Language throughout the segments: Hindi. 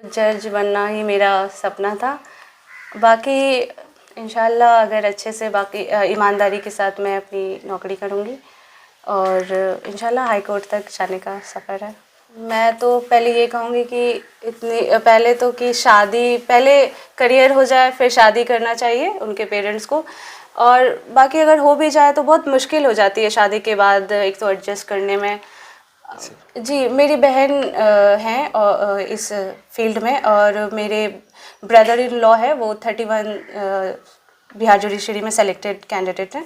जज बनना ही मेरा सपना था। बाकी इंशाल्लाह अगर अच्छे से बाकी ईमानदारी के साथ मैं अपनी नौकरी करूँगी और इंशाल्लाह हाई कोर्ट तक जाने का सफ़र है। मैं तो पहले ये कहूँगी कि इतनी पहले तो कि शादी पहले करियर हो जाए फिर शादी करना चाहिए उनके पेरेंट्स को, और बाकी अगर हो भी जाए तो बहुत मुश्किल हो जाती है शादी के बाद एक तो एडजस्ट करने में। जी मेरी बहन हैं इस फील्ड में, और मेरे ब्रदर इन लॉ है, वो 31 बिहार जुडिशरी में सेलेक्टेड कैंडिडेट हैं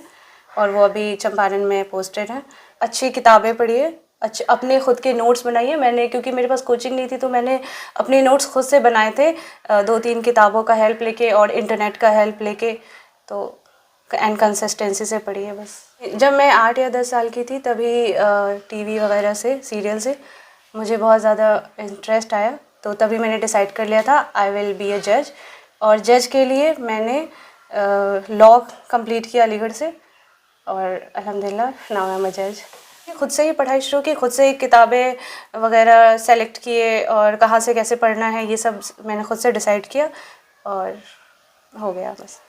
और वो अभी चंपारण में पोस्टेड हैं। अच्छी किताबें पढ़िए, अच्छे अपने खुद के नोट्स बनाइए। मैंने क्योंकि मेरे पास कोचिंग नहीं थी तो मैंने अपने नोट्स खुद से बनाए थे, 2-3 किताबों का हेल्प लेके और इंटरनेट का हेल्प लेके। तो एंड कंसिस्टेंसी से पढ़िए बस। जब मैं 8 या 10 साल की थी तभी टीवी वगैरह से सीरियल से मुझे बहुत ज़्यादा इंटरेस्ट आया, तो तभी मैंने डिसाइड कर लिया था आई विल बी अ जज। और जज के लिए मैंने लॉ कंप्लीट किया अलीगढ़ से और अल्हम्दुलिल्लाह नाउ आई एम अ जज। खुद से ही पढ़ाई शुरू की, खुद से ही किताबें वगैरह सेलेक्ट किए और कहाँ से कैसे पढ़ना है ये सब मैंने खुद से डिसाइड किया और हो गया बस।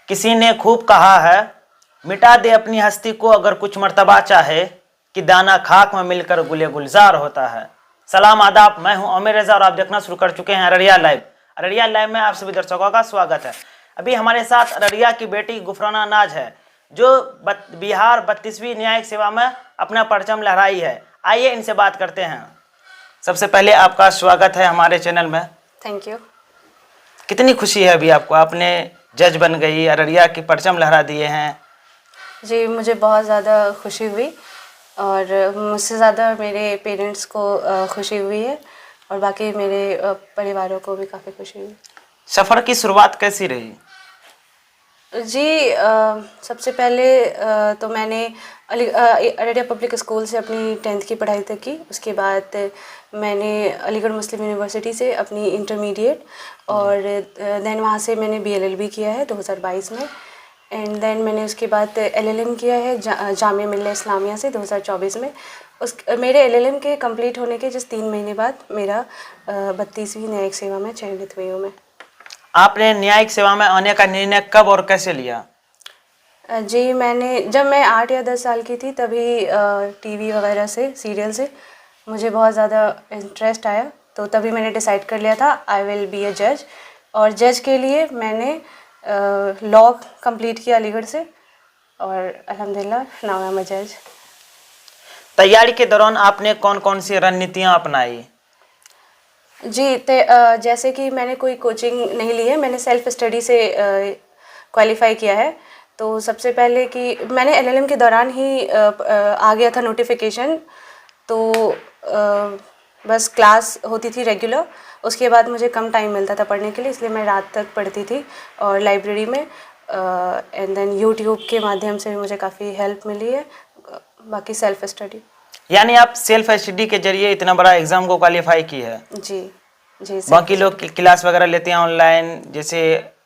किसी ने खूब कहा है, मिटा दे अपनी हस्ती को अगर कुछ मर्तबा चाहे, कि दाना खाक में मिलकर गुले गुलजार होता है। सलाम आदाब, मैं हूं आमिर रजा और आप देखना शुरू कर चुके हैं अररिया लाइव। अररिया लाइव में आप सभी दर्शकों का स्वागत है। अभी हमारे साथ अररिया की बेटी गुफराना नाज है, जो बिहार 32वीं न्यायिक सेवा में अपना परचम लहराई है। आइए इनसे बात करते हैं। सबसे पहले आपका स्वागत है हमारे चैनल में। Thank you. कितनी खुशी है अभी आपको, आपने जज बन गई, अररिया की परचम लहरा दिए हैं? जी मुझे बहुत ज़्यादा खुशी हुई और मुझसे ज़्यादा मेरे पेरेंट्स को खुशी हुई है और बाकी मेरे परिवारों को भी काफ़ी खुशी हुई। सफ़र की शुरुआत कैसी रही? जी सबसे पहले तो मैंने अररिया पब्लिक स्कूल से अपनी 10th की पढ़ाई तक की। उसके बाद मैंने अलीगढ़ मुस्लिम यूनिवर्सिटी से अपनी इंटरमीडिएट और देन वहाँ से मैंने BLLB किया है 2022 में। एंड देन मैंने उसके बाद LLM किया है जामिया मिल्लिया इस्लामिया से 2024 में। मेरे LLM के कंप्लीट होने के जस्ट 3 महीने बाद मेरा 32वीं न्यायिक सेवा में चयनित हुई हूँ मैं। आपने न्यायिक सेवा में आने का निर्णय कब और कैसे लिया? जी जब मैं 8 या 10 साल की थी तभी टीवी वगैरह से सीरियल से मुझे बहुत ज़्यादा इंटरेस्ट आया, तो तभी मैंने डिसाइड कर लिया था आई विल बी अ जज। और जज के लिए मैंने लॉ कंप्लीट किया अलीगढ़ से और अल्हम्दुलिल्लाह नाउ आई एम अ जज। तैयारी के दौरान आपने कौन कौन सी रणनीतियाँ अपनाई? जी जैसे कि मैंने कोई कोचिंग नहीं ली है, मैंने सेल्फ स्टडी से क्वालिफाई किया है। तो सबसे पहले कि मैंने LLM के दौरान ही आ गया था नोटिफिकेशन, तो बस क्लास होती थी रेगुलर। उसके बाद मुझे कम टाइम मिलता था पढ़ने के लिए, इसलिए मैं रात तक पढ़ती थी और लाइब्रेरी में एंड देन यूट्यूब के माध्यम से भी मुझे काफ़ी हेल्प मिली है। बाकी सेल्फ स्टडी। यानी आप सेल्फ स्टडी के जरिए इतना बड़ा एग्जाम को क्वालिफाई की है? जी जी। बाकी लोग क्लास वगैरह लेते हैं ऑनलाइन, जैसे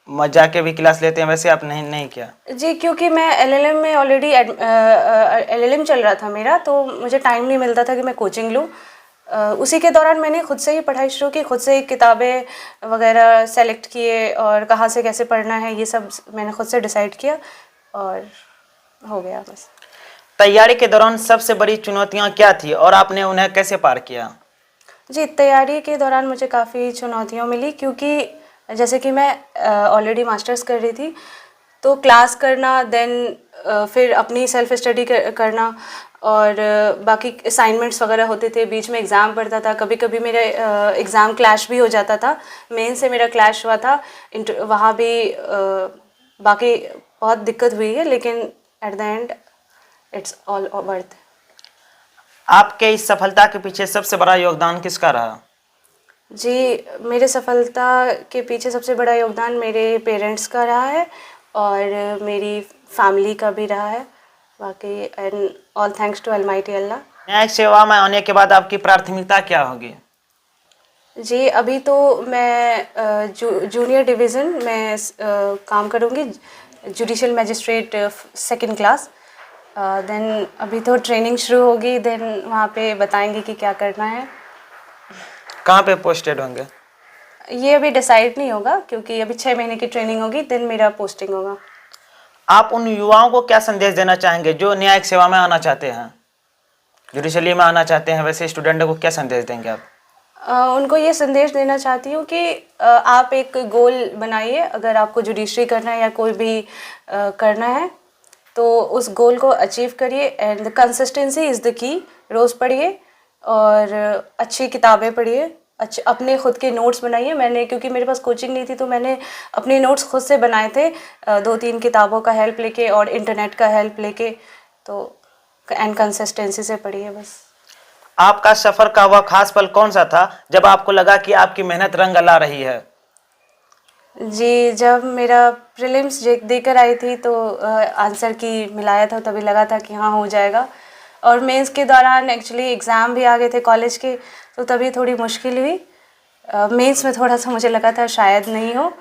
जाके भी क्लास लेते हैं, वैसे आप नहीं किया? जी क्योंकि मैं LLM में ऑलरेडी LLM चल रहा था मेरा, तो मुझे टाइम नहीं मिलता था कि मैं कोचिंग लूँ। उसी के दौरान मैंने खुद से ही पढ़ाई शुरू की, खुद से ही किताबें वगैरह सेलेक्ट किए और कहाँ से कैसे पढ़ना है ये सब मैंने खुद से डिसाइड किया और हो गया बस। तैयारी के दौरान सबसे बड़ी चुनौतियाँ क्या थी और आपने उन्हें कैसे पार किया? जी तैयारी के दौरान मुझे काफ़ी चुनौतियाँ मिली, क्योंकि जैसे कि मैं ऑलरेडी मास्टर्स कर रही थी, तो क्लास करना देन फिर अपनी सेल्फ स्टडी करना और बाकी असाइनमेंट्स वगैरह होते थे, बीच में एग्ज़ाम पड़ता था, कभी कभी मेरा एग्ज़ाम क्लैश भी हो जाता था। मेन से मेरा क्लैश हुआ था, वहाँ भी बाकी बहुत दिक्कत हुई है, लेकिन at the end it's all worth. आपके इस सफलता के पीछे सबसे बड़ा योगदान किसका रहा? जी मेरे सफलता के पीछे सबसे बड़ा योगदान मेरे पेरेंट्स का रहा है और मेरी फैमिली का भी रहा है। बाकी and all thanks to almighty Allah. न्यायिक सेवा में आने के बाद आपकी प्राथमिकता क्या होगी? जी अभी तो मैं जूनियर डिवीज़न में काम करूँगी, judicial magistrate 2nd class. Then अभी तो ट्रेनिंग शुरू होगी, देन वहाँ पे बताएंगे कि क्या करना है। कहाँ पे पोस्टेड होंगे? ये अभी डिसाइड नहीं होगा क्योंकि अभी 6 महीने की ट्रेनिंग होगी, देन मेरा पोस्टिंग होगा। आप उन युवाओं को क्या संदेश देना चाहेंगे जो न्यायिक सेवा में आना चाहते हैं, जुडिशरी में आना चाहते हैं, वैसे स्टूडेंट को क्या संदेश देंगे आप? उनको ये संदेश देना चाहती हूँ कि आप एक गोल बनाइए, अगर आपको जुडिशरी करना है या कोई भी करना है तो उस गोल को अचीव करिए and consistency is the key. रोज़ पढ़िए और अच्छी किताबें पढ़िए, अच्छे अपने खुद के नोट्स बनाइए। मैंने, क्योंकि मेरे पास कोचिंग नहीं थी, तो मैंने अपने नोट्स खुद से बनाए थे, 2-3 किताबों का हेल्प लेके और इंटरनेट का हेल्प लेके। तो एंड कंसिस्टेंसी से पढ़िए बस। आपका सफर का वह खास पल कौन सा था जब आपको लगा कि आपकी मेहनत रंग ला रही है? जी, जब मेरा प्रीलिम्स देकर आई थी तो आंसर की मिलाया था, तभी लगा था कि हाँ हो जाएगा। और मेंस के दौरान एक्चुअली एग्ज़ाम भी आ गए थे कॉलेज के, तो तभी थोड़ी मुश्किल हुई। मेंस में थोड़ा सा मुझे लगा था शायद नहीं हो,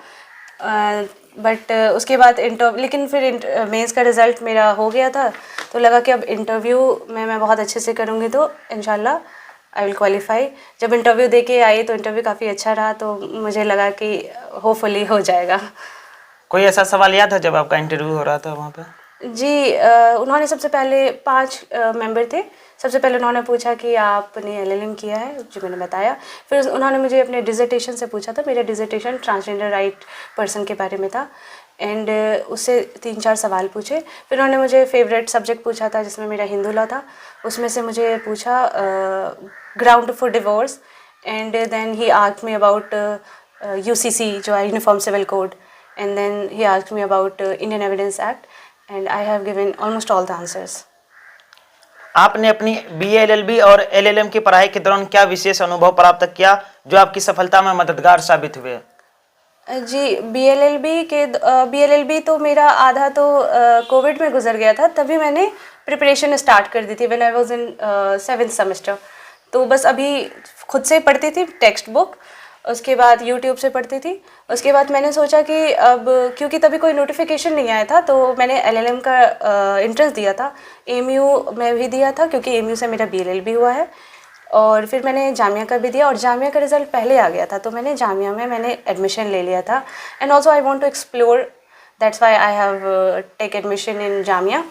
बट उसके बाद लेकिन फिर मेंस का रिज़ल्ट मेरा हो गया था, तो लगा कि अब इंटरव्यू में मैं बहुत अच्छे से करूँगी तो इंशाल्लाह आई विल क्वालिफाई। जब इंटरव्यू दे के आई तो इंटरव्यू काफ़ी अच्छा रहा, तो मुझे लगा कि होपफुली हो जाएगा। कोई ऐसा सवाल याद है जब आपका इंटरव्यू हो रहा था वहाँ पे? जी, उन्होंने सबसे पहले 5 मेंबर थे। सबसे पहले उन्होंने पूछा कि आपने एलएलएम किया है, जो मैंने बताया। फिर उन्होंने मुझे अपने डिसर्टेशन से पूछा था। मेरा डिसर्टेशन ट्रांसजेंडर राइट पर्सन के बारे में था एंड उससे 3-4 सवाल पूछे। फिर उन्होंने मुझे फेवरेट सब्जेक्ट पूछा था, जिसमें मेरा हिंदू लॉ था। उसमें से मुझे पूछा ground for divorce and then he asked me about UCC, जो है uniform civil code, and then he asked me about Indian evidence act and I have given almost all the answers. आपने अपनी बीए एलएलबी और एलएलएम की पढ़ाई के दौरान क्या विशेष अनुभव प्राप्त किया जो आपकी सफलता में मददगार साबित हुए? जी, बीएलएलबी तो मेरा आधा तो कोविड में गुजर गया था, तभी मैंने प्रिपरेशन स्टार्ट कर दी थी when I was in 7th semester. तो बस अभी खुद से पढ़ती थी टेक्स्ट बुक, उसके बाद यूट्यूब से पढ़ती थी। उसके बाद मैंने सोचा कि अब, क्योंकि तभी कोई नोटिफिकेशन नहीं आया था, तो मैंने एलएलएम का एंट्रेंस दिया था। एमयू में भी दिया था क्योंकि एमयू से मेरा बीएलएलबी हुआ है, और फिर मैंने जामिया का भी दिया और जामिया का रिज़ल्ट पहले आ गया था, तो मैंने जामिया में एडमिशन ले लिया था। And also I want to explore, that's why I have take admission in Jamia.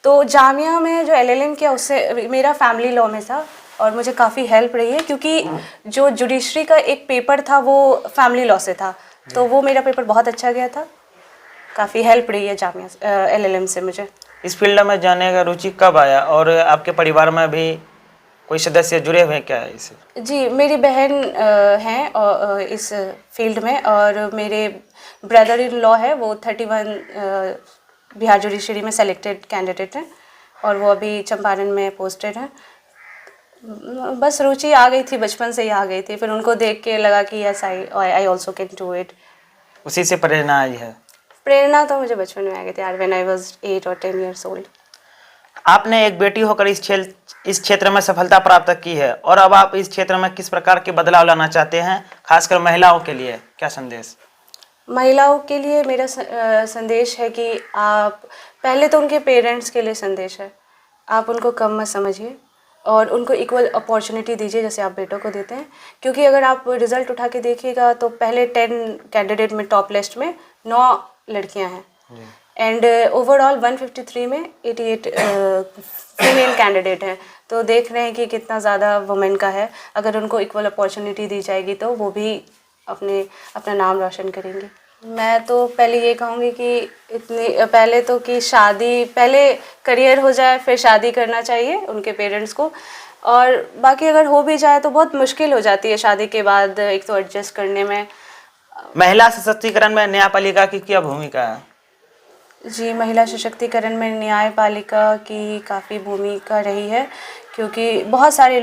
तो जामिया में जो एलएलएम किया उससे मेरा फैमिली लॉ में था और मुझे काफ़ी हेल्प रही है, क्योंकि जो जुडिशरी का एक पेपर था वो फैमिली लॉ से था, तो वो मेरा पेपर बहुत अच्छा गया था। काफ़ी हेल्प रही है जामिया एलएलएम से मुझे। इस फील्ड में जाने का रुचि कब आया और आपके परिवार में भी कोई सदस्य जुड़े हुए क्या है इससे? जी, मेरी बहन हैं इस फील्ड में, और मेरे ब्रदर इन लॉ है, वो 31 बिहार जुडिशरी में सेलेक्टेड कैंडिडेट हैं और वो अभी चंपारण में पोस्टेड हैं। बस रुचि आ गई थी, बचपन से ही आ गई थी, फिर उनको देख के लगा कि yes I also can do it. उसी से प्रेरणा आई है? प्रेरणा तो मुझे बचपन में आ गई थी यार, व्हेन आई वाज 8 और 10 इयर्स ओल्ड। आपने एक बेटी होकर इस क्षेत्र में सफलता प्राप्त की है और अब आप इस क्षेत्र में किस प्रकार के बदलाव लाना चाहते हैं, खासकर महिलाओं के लिए क्या संदेश? महिलाओं के लिए मेरा संदेश है कि आप पहले तो उनके पेरेंट्स के लिए संदेश है, आप उनको कम मत समझिए और उनको इक्वल अपॉर्चुनिटी दीजिए जैसे आप बेटों को देते हैं। क्योंकि अगर आप रिज़ल्ट उठा के देखिएगा तो पहले 10 कैंडिडेट में टॉप लिस्ट में 9 लड़कियां हैं एंड ओवरऑल 153 में 88 फीमेल कैंडिडेट हैं। तो देख रहे हैं कि कितना ज़्यादा वुमेन का है। अगर उनको इक्वल अपॉर्चुनिटी दी जाएगी तो वो भी अपना नाम रोशन करेंगी। मैं तो पहले ये कहूँगी कि पहले तो कि शादी, पहले करियर हो जाए फिर शादी करना चाहिए उनके पेरेंट्स को, और बाकी अगर हो भी जाए तो बहुत मुश्किल हो जाती है शादी के बाद एक तो एडजस्ट करने में। महिला सशक्तिकरण में न्यायपालिका की क्या भूमिका है? जी, महिला सशक्तिकरण में न्यायपालिका की काफ़ी भूमिका रही है, क्योंकि बहुत सारे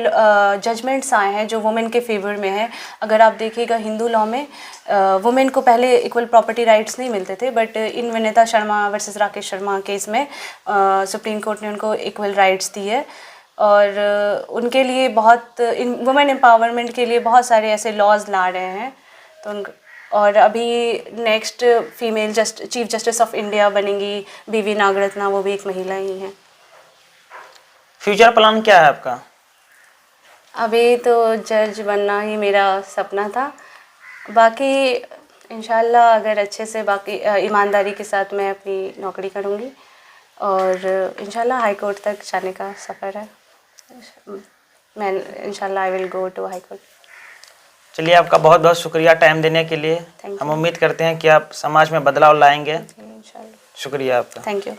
जजमेंट्स आए हैं जो वुमेन के फेवर में है। अगर आप देखिएगा हिंदू लॉ में वुमेन को पहले इक्वल प्रॉपर्टी राइट्स नहीं मिलते थे, but in Vinita Sharma versus Rakesh Sharma case में सुप्रीम कोर्ट ने उनको इक्वल राइट्स दी है और उनके लिए बहुत वुमेन एम्पावरमेंट के लिए बहुत सारे ऐसे लॉज ला रहे हैं। तो और अभी next female chief justice of India बनेंगी बीवी नागरत्ना, वो भी एक महिला ही हैं। फ्यूचर प्लान क्या है आपका? अभी तो जज बनना ही मेरा सपना था बाकी इंशाल्लाह अगर अच्छे से बाकी ईमानदारी के साथ मैं अपनी नौकरी करूँगी और इंशाल्लाह हाई कोर्ट तक जाने का सफ़र है। मैं इंशाल्लाह I will go to high court. चलिए, आपका बहुत बहुत शुक्रिया टाइम देने के लिए। Thank हम you. उम्मीद करते हैं कि आप समाज में बदलाव लाएंगे। इंशाल्लाह। शुक्रिया आपका। Thank you.